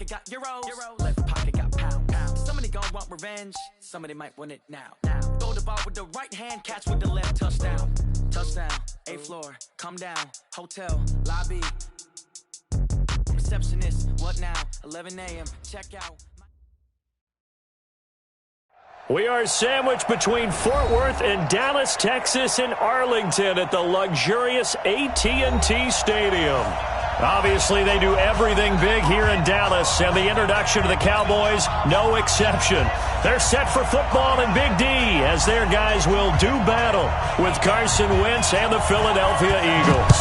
got euros. Left pocket got pound. Somebody gon' want revenge. Somebody might want it now. Throw the ball with the right hand, catch with the left. Touchdown. Touchdown. 8th floor. Come down. Hotel. Lobby. Receptionist. What now? 11 a.m. Check out. We are sandwiched between Fort Worth and Dallas, Texas, and Arlington at the luxurious AT&T Stadium. Obviously, they do everything big here in Dallas, and the introduction to the Cowboys, no exception. They're set for football in Big D, as their guys will do battle with Carson Wentz and the Philadelphia Eagles.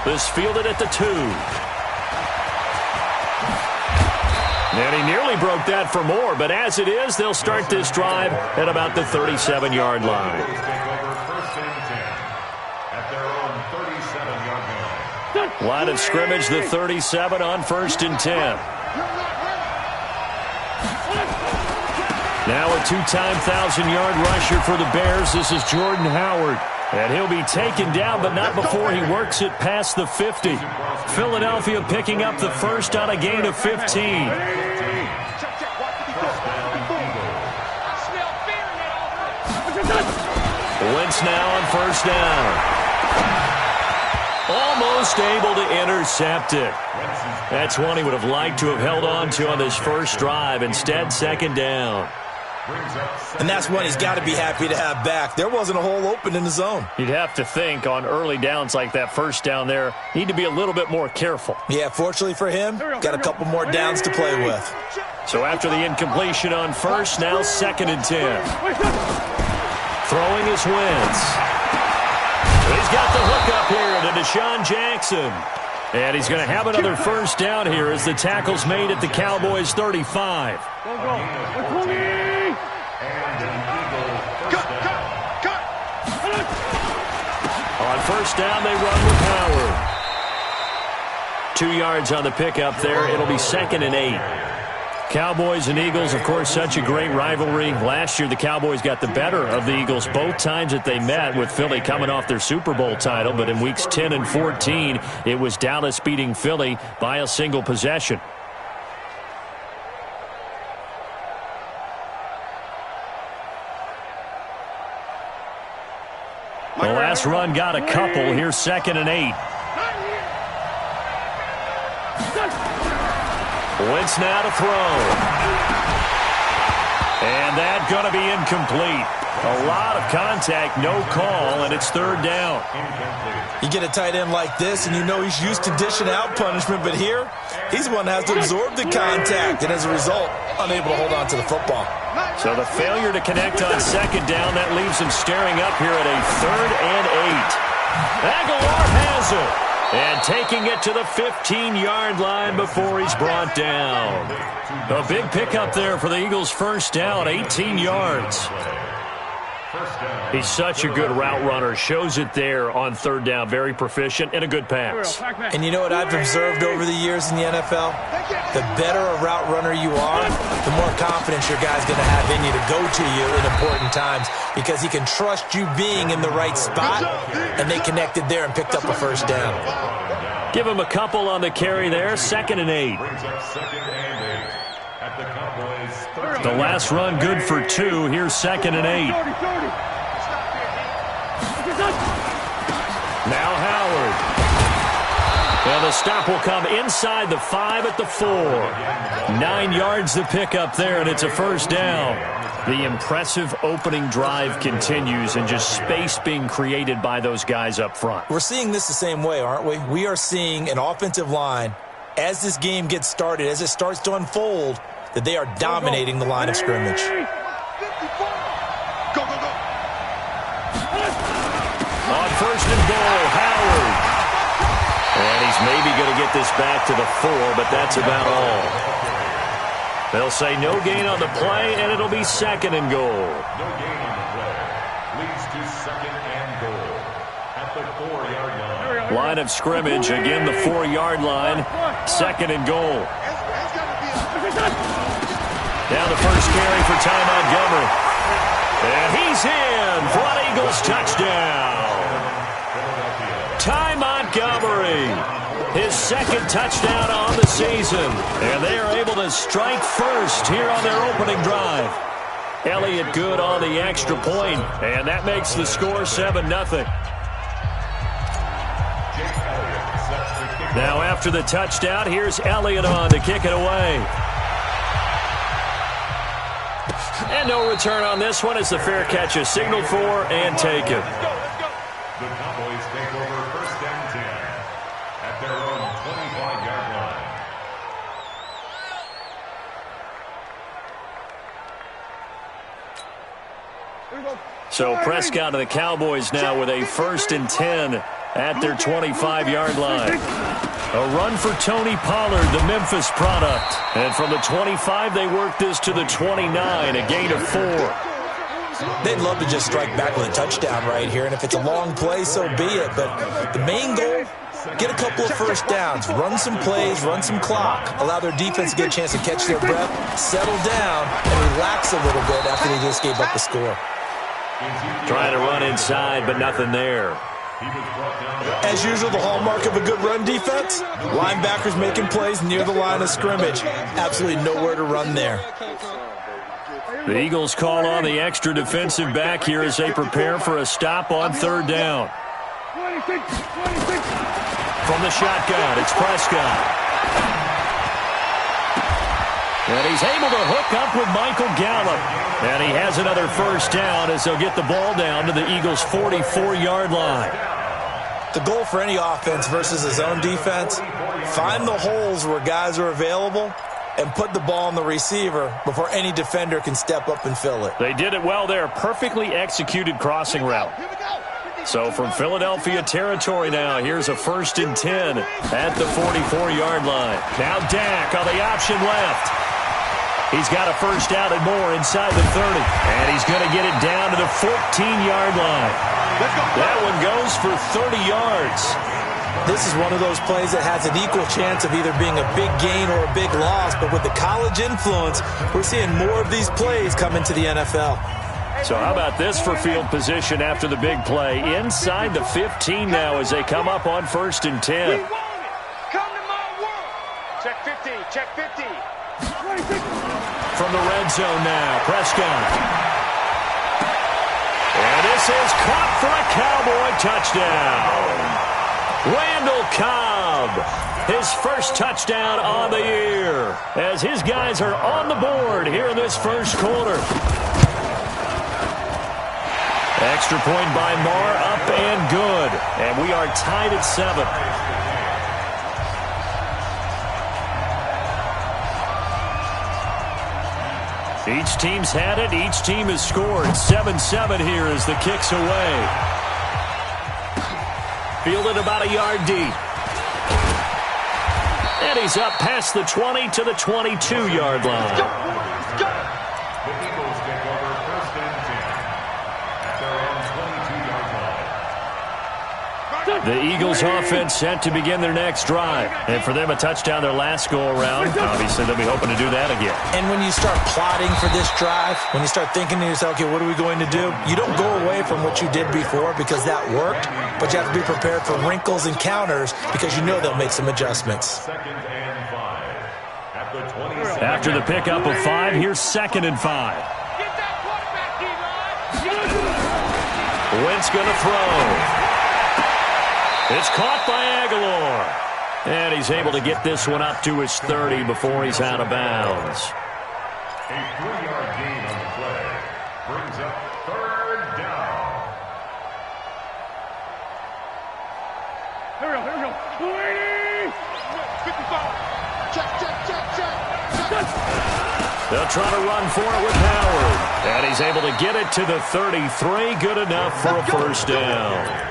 This fielded at the 2. And he nearly broke that for more, but as it is, they'll start this drive at about the 37-yard line. Line of scrimmage, the 37 on 1st and 10. Now a two-time 1,000-yard rusher for the Bears. This is Jordan Howard. And he'll be taken down, but not before he works it past the 50. Philadelphia picking up the first on a gain of 15. Wentz now on 1st down. Almost able to intercept it. That's one he would have liked to have held on to on this first drive. Instead, 2nd down. And that's one he's got to be happy to have back. There wasn't a hole open in the zone. You'd have to think on early downs like that first down there, need to be a little bit more careful. Yeah, fortunately for him, got a couple more downs to play with. So after the incompletion on 1st, now 2nd and 10. Throwing is Wentz. He's got the hook up here to Deshaun Jackson. And he's going to have another first down here as the tackle's made at the Cowboys' 35. On 1st down, they run with Howard. 2 yards on the pickup there. It'll be 2nd and 8. Cowboys and Eagles, of course, such a great rivalry. Last year, the Cowboys got the better of the Eagles both times that they met, with Philly coming off their Super Bowl title. But in weeks 10 and 14, it was Dallas beating Philly by a single possession. The last run got a couple. Here's 2nd and 8. Wentz now to throw. And that's going to be incomplete. A lot of contact, no call, and it's 3rd down. You get a tight end like this, and you know he's used to dishing out punishment, but here, he's the one that has to absorb the contact, and as a result, unable to hold on to the football. So the failure to connect on 2nd down, that leaves him staring up here at a 3rd and 8. Aguilar has it. And taking it to the 15-yard line before he's brought down. A big pickup there for the Eagles' first down, 18 yards. He's such a good route runner. Shows it there on 3rd down. Very proficient and a good pass. And you know what I've observed over the years in the NFL? The better a route runner you are, the more confidence your guy's going to have in you to go to you in important times, because he can trust you being in the right spot, and they connected there and picked up a first down. Give him a couple on the carry there, 2nd and 8. The last run good for 2. Here's 2nd and 8. Now Howard. And the stop will come inside the 5 at the 4. 9 yards to pick up there, and it's a first down. The impressive opening drive continues, and just space being created by those guys up front. We're seeing this the same way, aren't we? We are seeing an offensive line, as this game gets started, as it starts to unfold, that they are dominating the line of scrimmage. On 1st and goal, Howard. And he's maybe going to get this back to the 4, but that's about all. They'll say no gain on the play, and it'll be 2nd and goal. No gain on the play. Leads to 2nd and goal at the 4-yard line. Line of scrimmage, again the 4-yard line. 2nd and goal. Now the first carry for Ty Montgomery. And he's in for an Eagles touchdown. Ty Montgomery his second touchdown on the season. And they are able to strike first here on their opening drive. Elliott good on the extra point, and that makes the score 7-0. Now after the touchdown, here's Elliott on to kick it away. And no return on this one as the fair catch is signaled for and taken. The Cowboys take over first and 10 at their own 25-yard line. So Prescott and the Cowboys now with a first and 10 at their 25-yard line. A run for Tony Pollard, the Memphis product. And from the 25, they work this to the 29, a gain of 4. They'd love to just strike back with a touchdown right here, and if it's a long play, so be it. But the main goal, get a couple of first downs, run some plays, run some clock, allow their defense to get a chance to catch their breath, settle down, and relax a little bit after they just gave up a score. Trying to run inside, but nothing there. As usual, the hallmark of a good run defense, linebackers making plays near the line of scrimmage. Absolutely nowhere to run there. The Eagles call on the extra defensive back here as they prepare for a stop on third down. From the shotgun, it's Prescott. And he's able to hook up with Michael Gallup. And he has another first down as they'll get the ball down to the Eagles' 44-yard line. The goal for any offense versus his own defense, find the holes where guys are available and put the ball on the receiver before any defender can step up and fill it. They did it well there. Perfectly executed crossing route. So from Philadelphia territory now, here's a first and 10 at the 44-yard line. Now Dak on the option left. He's got a first down and more inside the 30. And he's going to get it down to the 14-yard line. That one goes for 30 yards. This is one of those plays that has an equal chance of either being a big gain or a big loss. But with the college influence, we're seeing more of these plays come into the NFL. So how about this for field position after the big play? Inside the 15 now as they come up on first and 10. Come to my world. Check 50, check 50. From the red zone now, Prescott. And this is caught for a Cowboy touchdown. Randall Cobb, his first touchdown on the year, as his guys are on the board here in this first quarter. Extra point by Marr, up and good. And we are tied at 7. Each team's had it. Each team has scored. 7-7 here as the kick's away. Fielded about a yard deep. And he's up past the 20 to the 22-yard line. The Eagles take over first and 10 at their own 22-yard line. The Eagles offense set to begin their next drive. And for them, a touchdown their last go-around. Obviously, they'll be hoping to do that again. And when you start plotting for this drive, when you start thinking to yourself, okay, what are we going to do? You don't go away from what you did before because that worked, but you have to be prepared for wrinkles and counters because you know they'll make some adjustments. Second and 5 at the 27. After the pickup of 5, here's second and 5. Get that quarterback, D-line. Wentz going to throw. It's caught by Aguilar. And he's able to get this one up to his 30 before he's out of bounds. A 3-yard gain on the play brings up third down. Here we go. 55. Check. They'll try to run for it with Howard. And he's able to get it to the 33. Good enough for a first down.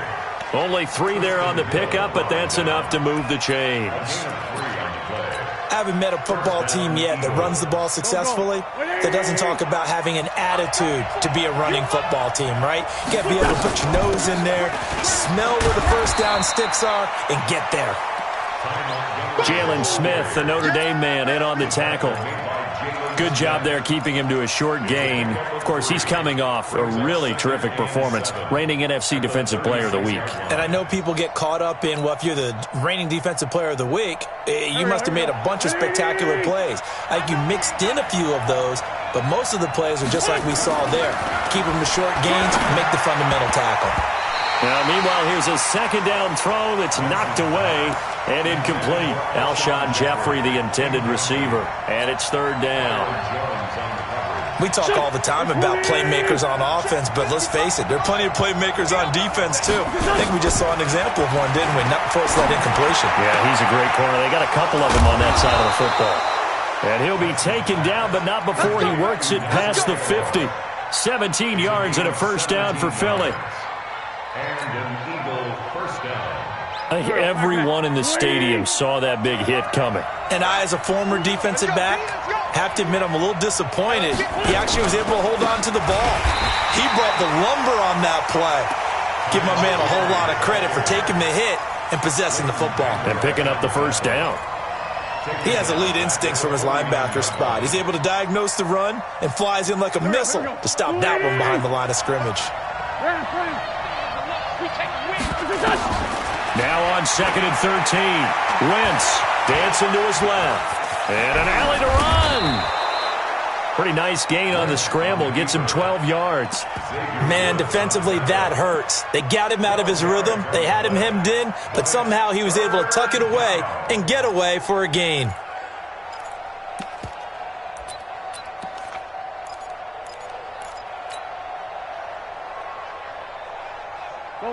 Only 3 there on the pickup, but that's enough to move the chains. I haven't met a football team yet that runs the ball successfully that doesn't talk about having an attitude to be a running football team, right? You got to be able to put your nose in there, smell where the first down sticks are, and get there. Jalen Smith, the Notre Dame man, in on the tackle. Good job there keeping him to a short gain. Of course, he's coming off a really terrific performance, reigning NFC Defensive Player of the Week. And I know people get caught up in, well, if you're the reigning Defensive Player of the Week, you must have made a bunch of spectacular plays. I think you mixed in a few of those, but most of the plays are just like we saw there. Keep them to short gains, make the fundamental tackle. Now, meanwhile, here's a second down throw that's knocked away and incomplete. Alshon Jeffrey, the intended receiver, and it's third down. We talk all the time about playmakers on offense, but let's face it, there are plenty of playmakers on defense, too. I think we just saw an example of one, didn't we? Not before it's that incompletion. Yeah, he's a great corner. They got a couple of them on that side of the football. And he'll be taken down, but not before he works it past the 50. 17 yards and a first down for Philly. And an Eagle first down. I think everyone in the stadium saw that big hit coming. And I, as a former defensive back, have to admit I'm a little disappointed. He actually was able to hold on to the ball. He brought the lumber on that play. Give my man a whole lot of credit for taking the hit and possessing the football. And picking up the first down. He has elite instincts from his linebacker spot. He's able to diagnose the run and flies in like a missile to stop that one behind the line of scrimmage. Now on 2nd and 13. Wentz dancing to his left. And an alley to run. Pretty nice gain on the scramble. Gets him 12 yards. Man, defensively, that hurts. They got him out of his rhythm. They had him hemmed in, but somehow he was able to tuck it away and get away for a gain.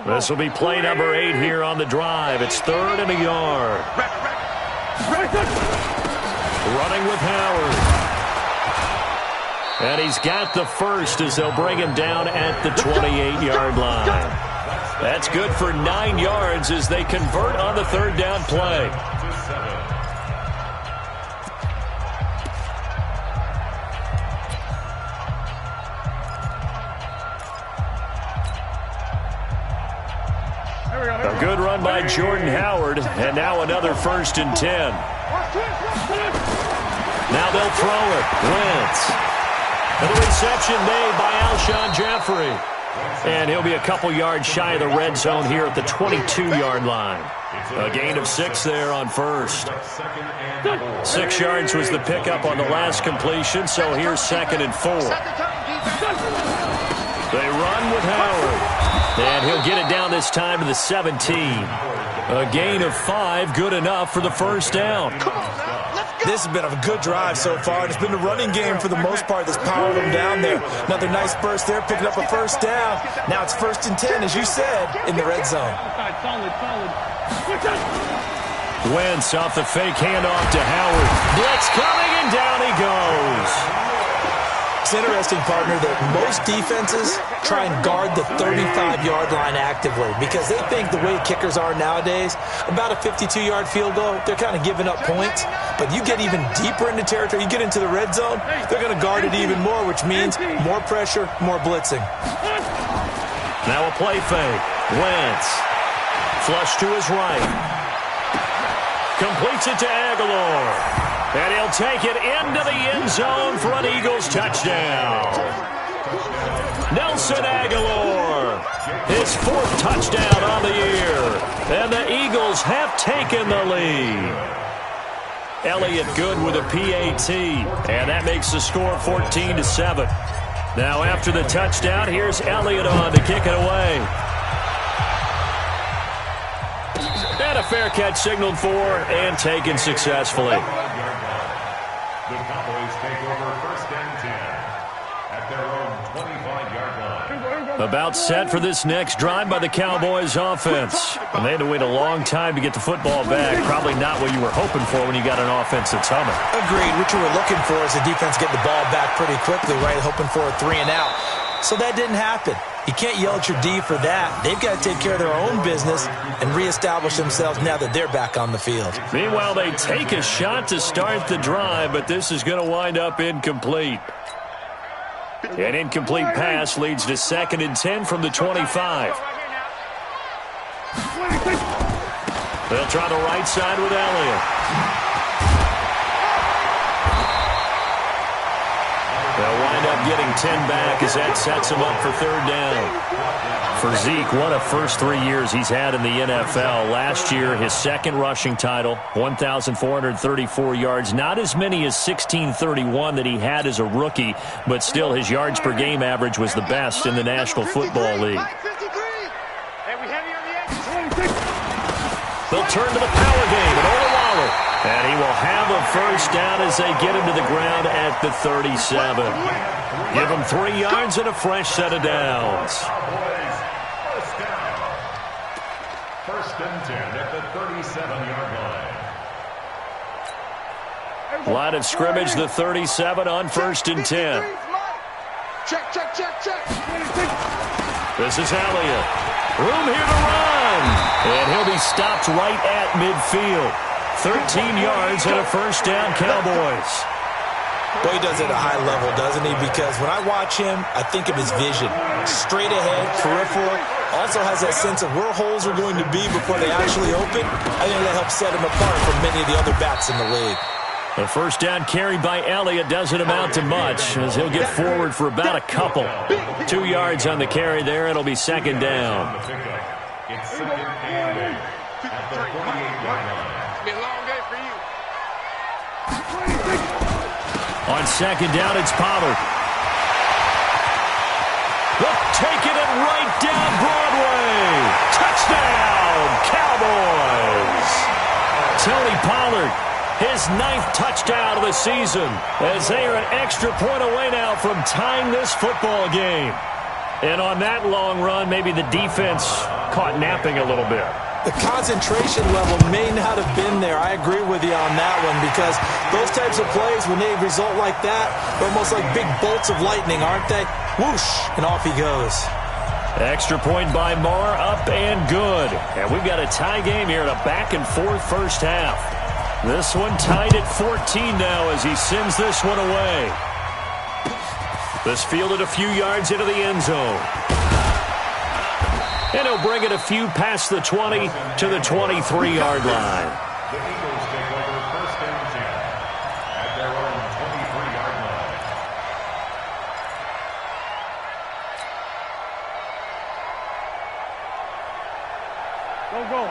This will be play number 8 here on the drive. It's 3rd and a yard. Running with Howard. And he's got the first as they'll bring him down at the 28-yard line. That's good for 9 yards as they convert on the third down play. A good run by Jordan Howard, and now another 1st and 10. Now they'll throw it. Wentz. And the reception made by Alshon Jeffrey. And he'll be a couple yards shy of the red zone here at the 22-yard line. A gain of 6 there on first. 6 yards was the pickup on the last completion, so here's 2nd and 4. They run with Howard. And he'll get it down this time to the 17. A gain of 5, good enough for the first down. This has been a good drive so far. It's been the running game for the most part that's powered them down there. Another nice burst there, picking up a first down. Now it's 1st and 10, as you said, in the red zone. Wentz off the fake handoff to Howard. Blitz coming, and down he goes. It's interesting, partner, that most defenses try and guard the 35-yard line actively because they think the way kickers are nowadays, about a 52-yard field goal, they're kind of giving up points. But you get even deeper into territory, you get into the red zone, they're going to guard it even more, which means more pressure, more blitzing. Now a play fake. Wentz. Flush to his right. Completes it to Aguilar. And he'll take it into the end zone for an Eagles touchdown. Nelson Aguilar, his 4th touchdown on the year. And the Eagles have taken the lead. Elliott good with a PAT. And that makes the score 14-7. Now after the touchdown, here's Elliott on to kick it away. And a fair catch signaled for and taken successfully. The Cowboys take over 1st and 10 at their own 25-yard line. About set for this next drive by the Cowboys offense. And they had to wait a long time to get the football back. Probably not what you were hoping for when you got an offense that's humming. Agreed. What you were looking for is the defense get the ball back pretty quickly, right? Hoping for a 3 and out. So that didn't happen. You can't yell at your D for that. They've got to take care of their own business and reestablish themselves now that they're back on the field. Meanwhile, they take a shot to start the drive, but this is going to wind up incomplete. An incomplete pass leads to 2nd and 10 from the 25. They'll try the right side with Elliott. They'll wind up getting 10 back as that sets him up for third down. For Zeke, what a first 3 years he's had in the NFL. Last year, his second rushing title, 1,434 yards. Not as many as 1,631 that he had as a rookie, but still his yards per game average was the best in the National Football League. They'll turn to the power game and Olawale. And he will have a first down as they get him to the ground at the 37. Give him 3 yards and a fresh set of downs. First and 10 at the 37-yard line. Line of scrimmage, the 37 on first and 10. Check. This is Elliott. Room here to run. And he'll be stopped right at midfield. 13 yards and a first down, Cowboys. Boy, he does it at a high level, doesn't he? Because when I watch him, I think of his vision. Straight ahead, peripheral. Also has that sense of where holes are going to be before they actually open. I think that helps set him apart from many of the other backs in the league. The first down carried by Elliott doesn't amount to much as he'll get forward for about a couple. 2 yards on the carry there. It'll be second down. It's second and 8 at the 48-yard line. It's been a long day for you. On second down, it's Pollard. Taking it right down Broadway. Touchdown, Cowboys. Tony Pollard, his 9th touchdown of the season, as they are an extra point away now from tying this football game. And on that long run, maybe the defense caught napping a little bit. The concentration level may not have been there. I agree with you on that one because those types of plays, when they result like that, they're almost like big bolts of lightning, aren't they? Whoosh, and off he goes. Extra point by Marr, up and good. And we've got a tie game here in a back-and-forth first half. This one tied at 14 now as he sends this one away. This fielded a few yards into the end zone. And he'll bring it a few past the 20 to the 23-yard line. The Eagles take over first and 10 at their own 23-yard line.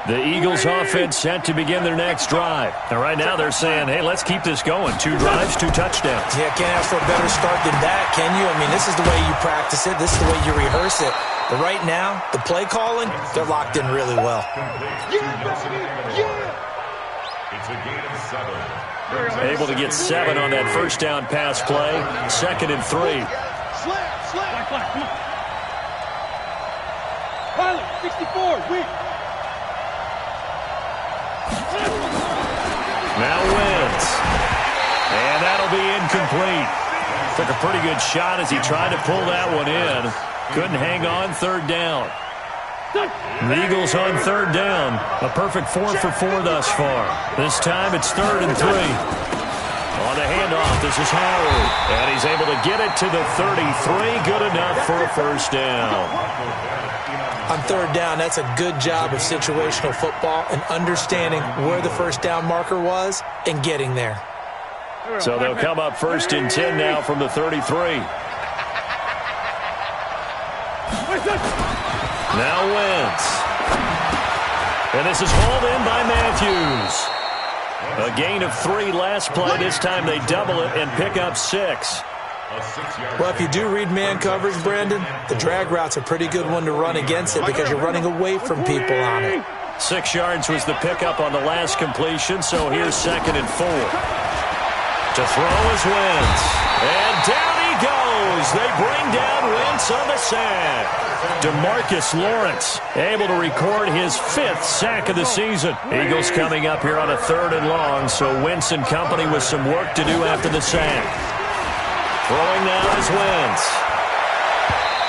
The Eagles offense set to begin their next drive. And right now they're saying, hey, let's keep this going. 2 drives, 2 touchdowns. Yeah, can't ask for a better start than that, can you? I mean, this is the way you practice it. This is the way you rehearse it. But right now, the play calling, they're locked in really well. It's a gain of 7. Able to get 7 on that first down pass play. 2nd and 3. Slap. Come on. Pilot, 64, weak. Now wins. And that'll be incomplete. Took a pretty good shot as he tried to pull that one in. Couldn't hang on third down. The Eagles on third down. A perfect 4 for 4 thus far. This time it's 3rd and 3. On the handoff, this is Howard. And he's able to get it to the 33. Good enough for a first down. On third down, that's a good job of situational football and understanding where the first down marker was and getting there. So they'll come up first and 10 now from the 33. Now Wentz. And this is hauled in by Matthews. A gain of 3 last play. This time they double it and pick up 6. Well, if you do read man coverage, Brandon, the drag route's a pretty good one to run against it because you're running away from people on it. 6 yards was the pickup on the last completion, so here's 2nd and 4. To throw is Wentz. And down he goes. They bring down Wentz on the sack. DeMarcus Lawrence able to record his 5th sack of the season. Eagles coming up here on a 3rd and long, so Wentz and company with some work to do after the sack. Throwing now is Wentz.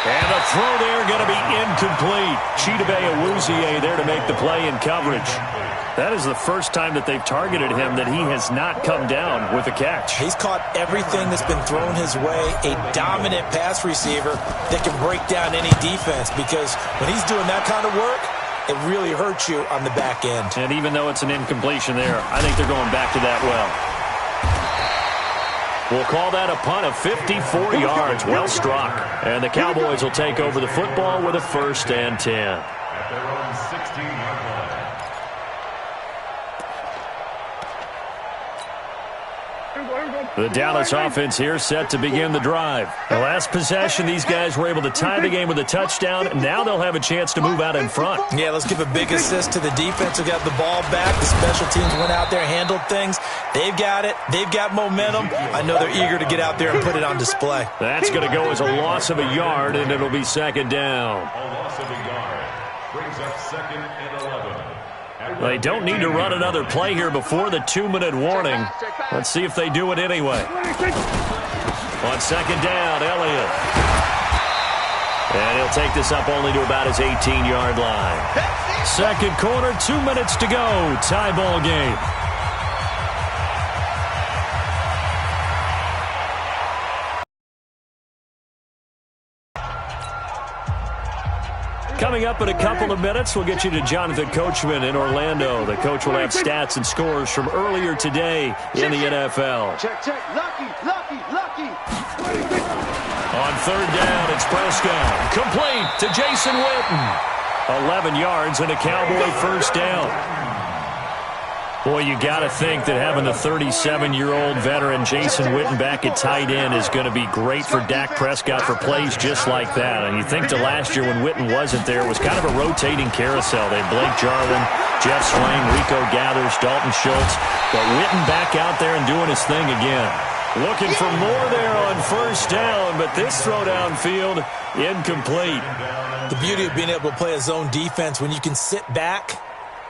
And the throw there going to be incomplete. Chidobe Awuzie there to make the play in coverage. That is the first time that they've targeted him that he has not come down with a catch. He's caught everything that's been thrown his way. A dominant pass receiver that can break down any defense because when he's doing that kind of work, it really hurts you on the back end. And even though it's an incompletion there, I think they're going back to that well. We'll call that a punt of 54 yards. Well struck. And the Cowboys will take over the football with a 1st and 10. At their own 16-yard line. The Dallas offense here set to begin the drive. The last possession, these guys were able to tie the game with a touchdown. Now they'll have a chance to move out in front. Yeah, let's give a big assist to the defense who got the ball back. The special teams went out there, handled things. They've got it. They've got momentum. I know they're eager to get out there and put it on display. That's going to go as a loss of a yard, and it'll be 2nd down. A loss of a yard brings up 2nd and 11. They don't need to run another play here before the 2-minute warning. Let's see if they do it anyway. On 2nd down, Elliott. And he'll take this up only to about his 18-yard line. 2nd quarter, 2 minutes to go. Tie ball game. Coming up in a couple of minutes, we'll get you to Jonathan Coachman in Orlando. The coach will have stats and scores from earlier today in the NFL. Check. Lucky. On 3rd down, it's Prescott. Complete to Jason Witten. 11 yards and a Cowboy 1st down. Boy, you got to think that having the 37-year-old veteran Jason Witten back at tight end is going to be great for Dak Prescott for plays just like that. And you think to last year when Witten wasn't there, it was kind of a rotating carousel. They had Blake Jarwin, Jeff Swain, Rico Gathers, Dalton Schultz. But Witten back out there and doing his thing again. Looking for more there on 1st down, but this throw downfield, incomplete. The beauty of being able to play a zone defense when you can sit back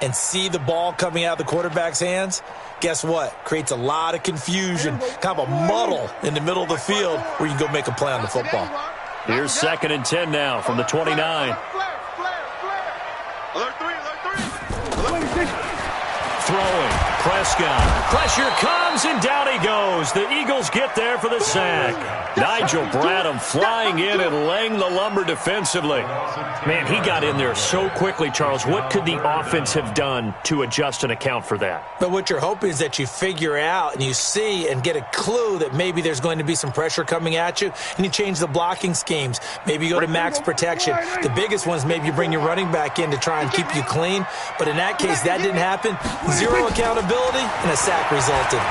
and see the ball coming out of the quarterback's hands, guess what? Creates a lot of confusion, kind of a muddle in the middle of the field where you can go make a play on the football. Here's 2nd and 10 now from the 29. Throwing, Prescott. Pressure comes, and down he goes. The Eagles get there for the sack. Nigel Bradham flying in and laying the lumber defensively. Man, he got in there so quickly, Charles. What could the offense have done to adjust and account for that? But what you're hoping is that you figure out and you see and get a clue that maybe there's going to be some pressure coming at you, and you change the blocking schemes. Maybe you go to max protection. The biggest one is maybe you bring your running back in to try and keep you clean. But in that case, that didn't happen. Zero accountability, and a sack resulted.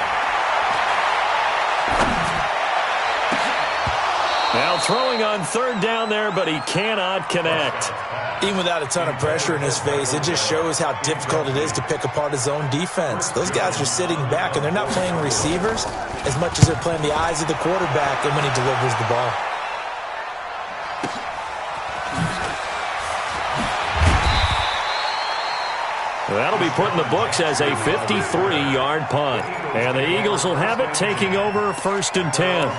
Now throwing on 3rd down there, but he cannot connect. Even without a ton of pressure in his face, it just shows how difficult it is to pick apart his own defense. Those guys are sitting back, and they're not playing receivers as much as they're playing the eyes of the quarterback and when he delivers the ball. That'll be put in the books as a 53-yard punt. And the Eagles will have it, taking over 1st and 10.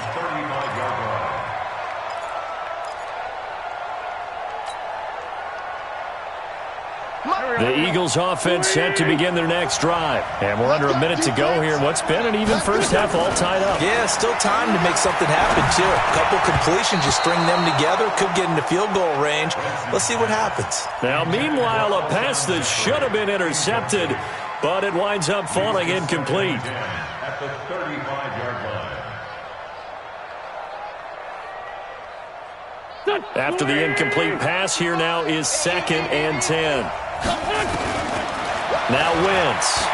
The Eagles offense set to begin their next drive. And we're under a minute to go here. What's been an even first half all tied up. Yeah, still time to make something happen, too. A couple completions, you string them together, could get into field goal range. Let's see what happens. Now, meanwhile, a pass that should have been intercepted, but it winds up falling incomplete. At the 35-yard line. After the incomplete pass, here now is 2nd and 10. Now Wentz.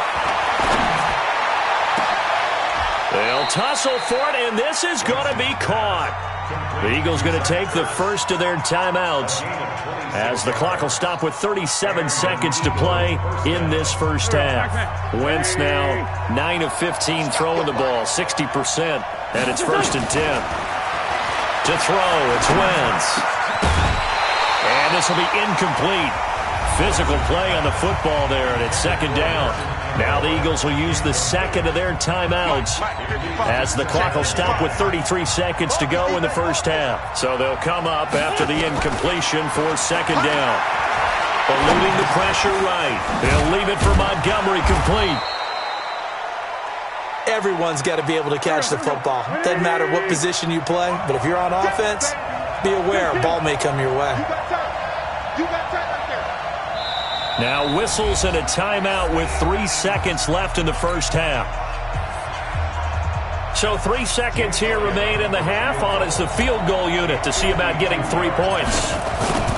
They'll tussle for it, and this is going to be caught. The Eagles going to take the first of their timeouts as the clock will stop with 37 seconds to play in this first half. Wentz now 9 of 15 throwing the ball, 60%, and it's 1st and 10. To throw, it's Wentz. And this will be incomplete. Physical play on the football there, and it's 2nd down. Now the Eagles will use the second of their timeouts as the clock will stop with 33 seconds to go in the first half. So they'll come up after the incompletion for 2nd down. Eluding the pressure right. They'll leave it for Montgomery complete. Everyone's got to be able to catch the football. Doesn't matter what position you play, but if you're on offense, be aware a ball may come your way. Now whistles and a timeout with 3 seconds left in the first half. So 3 seconds here remain in the half. On is the field goal unit to see about getting 3 points.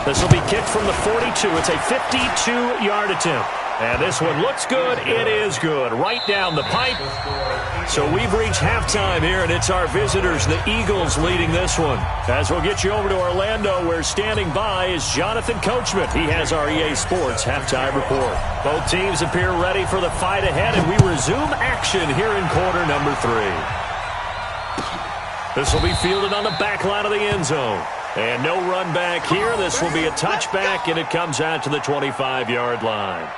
This will be kicked from the 42. It's a 52-yard attempt. And this one looks good. It is good. Right down the pipe. So we've reached halftime here, and it's our visitors, the Eagles, leading this one. As we'll get you over to Orlando, where standing by is Jonathan Coachman. He has our EA Sports halftime report. Both teams appear ready for the fight ahead, and we resume action here in quarter number 3. This will be fielded on the back line of the end zone. And no run back here. This will be a touchback, and it comes out to the 25-yard line.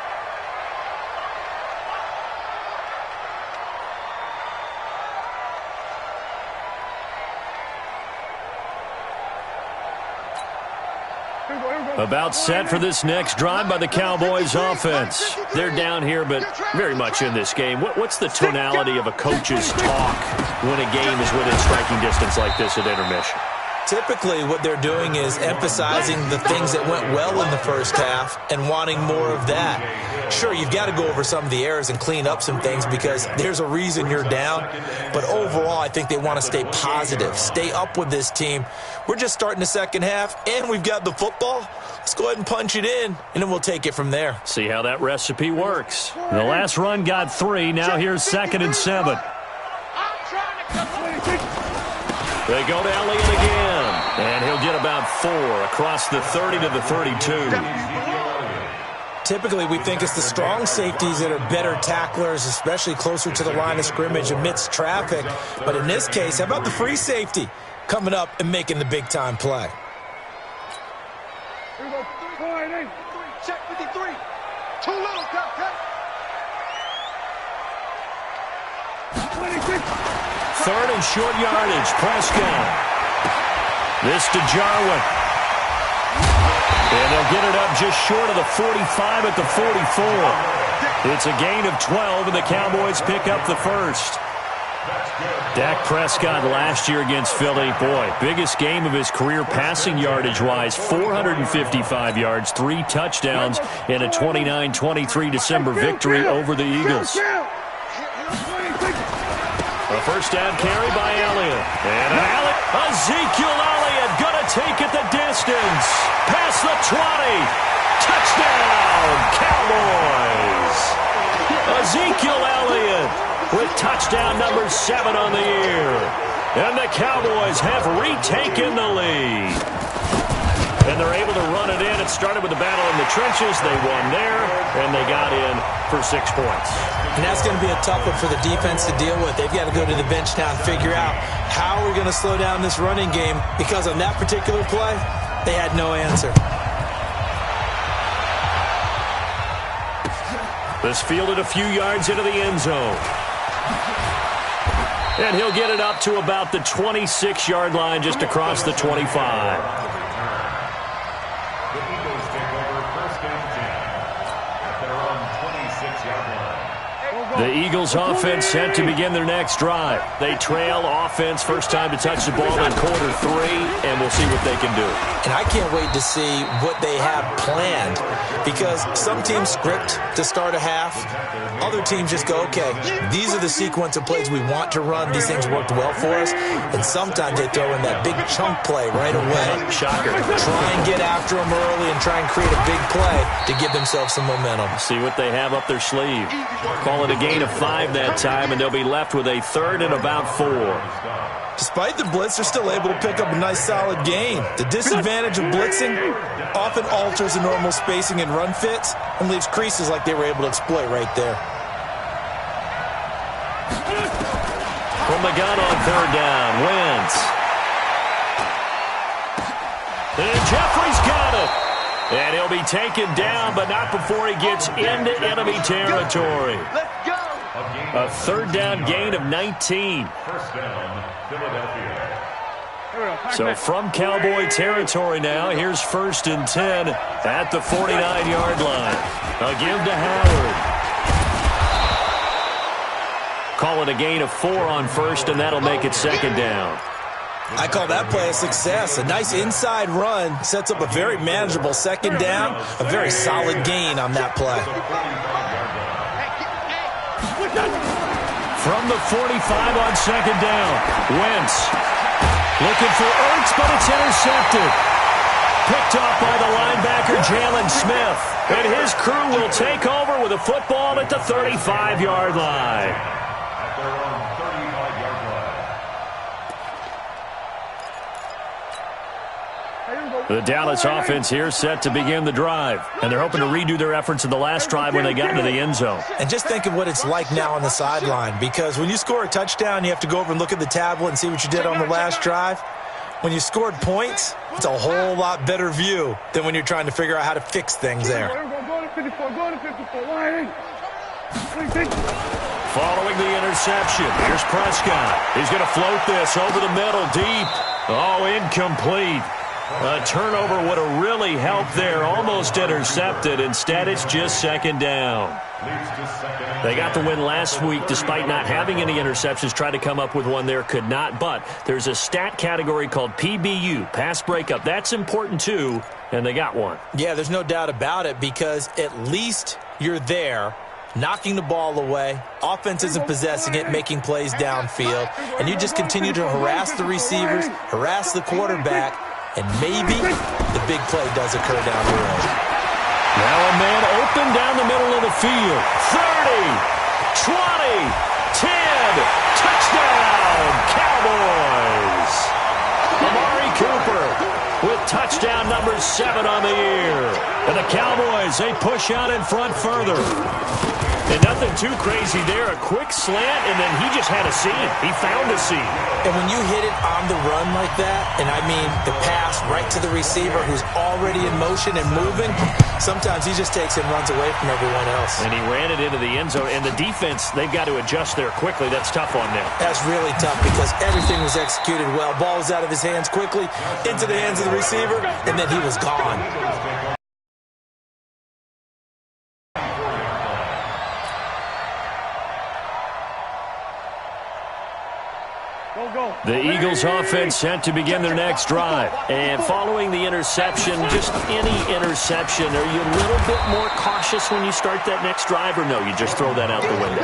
About set for this next drive by the Cowboys offense. They're down here, but very much in this game. What's the tonality of a coach's talk when a game is within striking distance like this at intermission? Typically, what they're doing is emphasizing the things that went well in the first half and wanting more of that. Sure, you've got to go over some of the errors and clean up some things because there's a reason you're down. But overall, I think they want to stay positive, stay up with this team. We're just starting the second half, and we've got the football. Let's go ahead and punch it in, and then we'll take it from there. See how that recipe works. The last run got 3. Now here's 2nd and 7. They go to Elliott again, and he'll get about 4 across the 30 to the 32. Typically, we think it's the strong safeties that are better tacklers, especially closer to the line of scrimmage amidst traffic. But in this case, how about the free safety coming up and making the big-time play? Here we go. 4-8. Check 53. Too low, Captain. 26. 3rd and short yardage. Prescott. This to Jarwin. And they'll get it up just short of the 45 at the 44. It's a gain of 12, and the Cowboys pick up the first. Dak Prescott last year against Philly, boy, biggest game of his career passing yardage-wise, 455 yards, 3 touchdowns, and a 29-23 December victory over the Eagles. A first down carry by Elliott. And Ezekiel Elliott going to take it the distance. Past the 20. Touchdown, Cowboys. Ezekiel Elliott with touchdown number 7 on the year. And the Cowboys have retaken the lead. And they're able to run it in. It started with the battle in the trenches. They won there, and they got in for 6 points. And that's going to be a tough one for the defense to deal with. They've got to go to the bench now and figure out how we're going to slow down this running game, because on that particular play, they had no answer. This fielded a few yards into the end zone. And he'll get it up to about the 26-yard line, just across the 25. The Eagles offense set to begin their next drive. They trail offense, first time to touch the ball in quarter 3, and we'll see what they can do. And I can't wait to see what they have planned, because some teams script to start a half. Other teams just go, okay, these are the sequence of plays we want to run. These things worked well for us. And sometimes they throw in that big chunk play right away. Shocker. Try and get after them early and try and create a big play to give themselves some momentum. See what they have up their sleeve. Call it a gain of 5 that time, and they'll be left with a 3rd and about 4. Despite the blitz, they're still able to pick up a nice solid gain. The disadvantage of blitzing often alters the normal spacing and run fits and leaves creases like they were able to exploit right there. From the gun on 3rd down, Wentz. And Jeffrey's got it. And he'll be taken down, but not before he gets into enemy territory. Let's go. A 3rd down gain of 19. First down, Philadelphia. So from Cowboy territory now, here's 1st and 10 at the 49-yard line. A give to Howard. Call it a gain of 4 on 1st, and that'll make it 2nd down. I call that play a success. A nice inside run sets up a very manageable 2nd down. A very solid gain on that play. From the 45 on second down, Wentz looking for Ertz, but it's intercepted. Picked off by the linebacker, Jalen Smith. And his crew will take over with a football at the 35-yard line. At their own 35-yard line. The Dallas offense here set to begin the drive. And they're hoping to redo their efforts in the last drive when they got into the end zone. And just think of what it's like now on the sideline, because when you score a touchdown, you have to go over and look at the tablet and see what you did on the last drive. When you scored points, it's a whole lot better view than when you're trying to figure out how to fix things there. Following the interception, here's Prescott. He's going to float this over the middle, deep. Oh, incomplete. A turnover would have really helped there. Almost intercepted. Instead, it's just second down. They got the win last week despite not having any interceptions. Tried to come up with one there, could not. But there's a stat category called PBU, pass breakup. That's important too, and they got one. Yeah, there's no doubt about it, because at least you're there, knocking the ball away. Offense isn't possessing it, making plays downfield. And you just continue to harass the receivers, harass the quarterback, and maybe the big play does occur down the road. Now a man open down the middle of the field. 30, 20, 10, touchdown, Cowboys! Amari Cooper with touchdown number 7 on the year. And the Cowboys, they push out in front further. And nothing too crazy there. A quick slant, and then he just had a seam. He found a seam. And when you hit it on the run like that, and I mean the pass right to the receiver who's already in motion and moving, sometimes he just takes it and runs away from everyone else. And he ran it into the end zone. And the defense, they've got to adjust there quickly. That's tough on them. That's really tough, because everything was executed well. Ball was out of his hands quickly, into the hands of the receiver, and then he was gone. The Eagles offense set to begin their next drive. And following the interception, just any interception, are you a little bit more cautious when you start that next drive, or no, you just throw that out the window?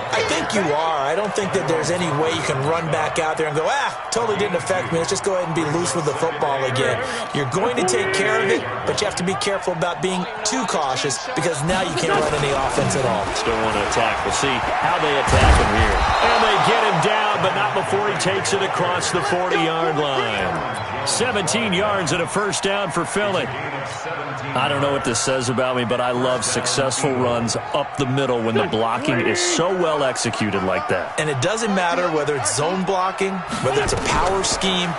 I think you are. I don't think that there's any way you can run back out there and go, totally didn't affect me. Let's just go ahead and be loose with the football again. You're going to take care of it, but you have to be careful about being too cautious, because now you can't run any offense at all. Still want to attack. We'll see how they attack him here. And they get him down, but not before he takes it across the 40-yard line. 17 yards and a first down for Philly. I don't know what this says about me, but I love successful runs up the middle when the blocking is so well executed like that. And it doesn't matter whether it's zone blocking, whether it's a power scheme.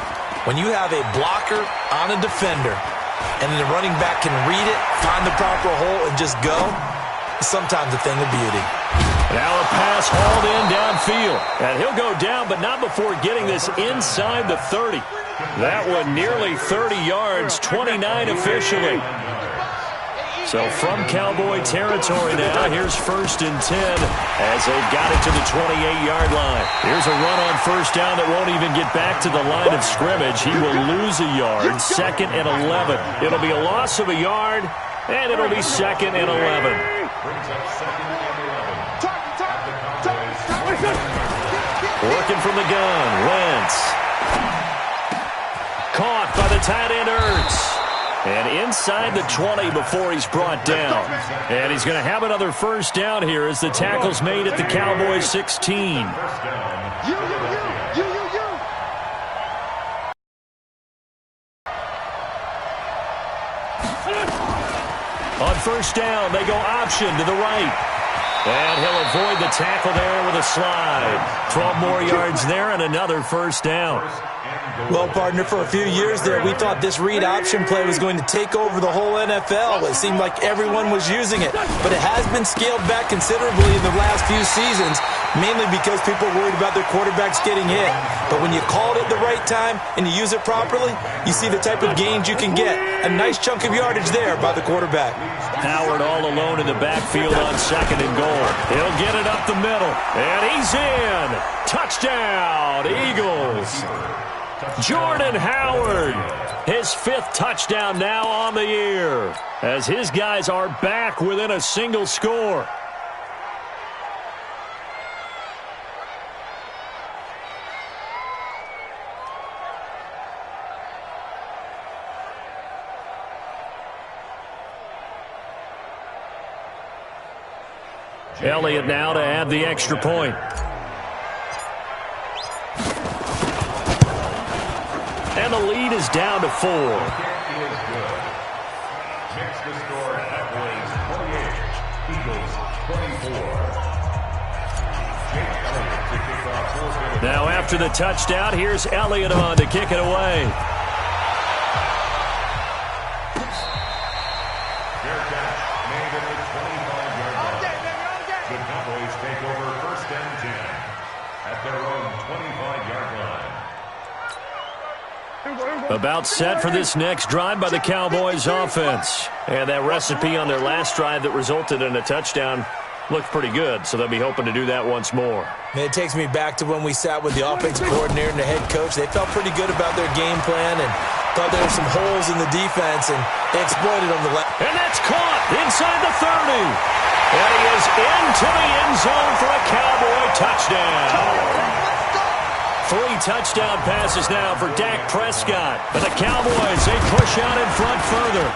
When you have a blocker on a defender and then the running back can read it, find the proper hole, and just go, it's sometimes a thing of beauty. Now a pass hauled in downfield. And he'll go down, but not before getting this inside the 30. That one nearly 30 yards, 29 officially. So from Cowboy territory now, here's 1st and 10 as they've got it to the 28-yard line. Here's a run on first down that won't even get back to the line of scrimmage. He will lose a yard, 2nd and 11. It'll be a loss of a yard, and it'll be 2nd and 11. Working from the gun, Wentz. Caught by the tight end, Ertz. And inside the 20 before he's brought down. And he's going to have another first down here as the tackle's made at the Cowboys 16. On first down, they go option to the right. And he'll avoid the tackle there with a slide. 12 more yards there and another first down. Well, partner, for a few years there, we thought this read option play was going to take over the whole NFL. It seemed like everyone was using it. But it has been scaled back considerably in the last few seasons, mainly because people are worried about their quarterbacks getting hit. But when you call it at the right time and you use it properly, you see the type of gains you can get. A nice chunk of yardage there by the quarterback. Howard all alone in the backfield on 2nd and goal. He'll get it up the middle, and he's in. Touchdown, Eagles. Jordan Howard, his 5th touchdown now on the year, as his guys are back within a single score. Elliott now to add the extra point. And the lead is down to 4. Makes the score Cowboys 28, Eagles 24. Now after the touchdown, here's Elliott on to kick it away. Fair catch made at the 25-yard line. The Cowboys take over 1st and 10 at their own 25-yard line. About set for this next drive by the Cowboys offense. And that recipe on their last drive that resulted in a touchdown looked pretty good, so they'll be hoping to do that once more. It takes me back to when we sat with the offensive coordinator and the head coach. They felt pretty good about their game plan and thought there were some holes in the defense, and they exploited on the left. And that's caught inside the 30. And he is into the end zone for a Cowboy touchdown. 3 touchdown passes now for Dak Prescott. And the Cowboys, they push out in front further.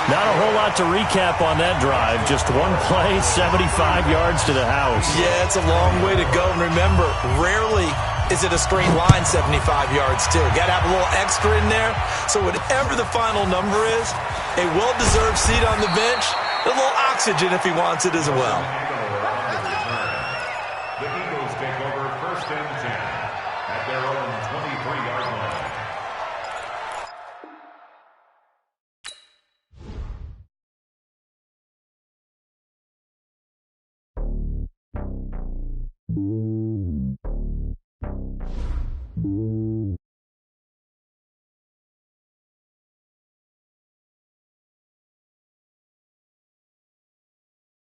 Not a whole lot to recap on that drive. Just one play, 75 yards to the house. Yeah, it's a long way to go. And remember, rarely is it a straight line 75 yards, too. Got to have a little extra in there. So whatever the final number is, a well-deserved seat on the bench, a little oxygen if he wants it as well. The Eagles take over 1st and 10 at their own 23-yard line.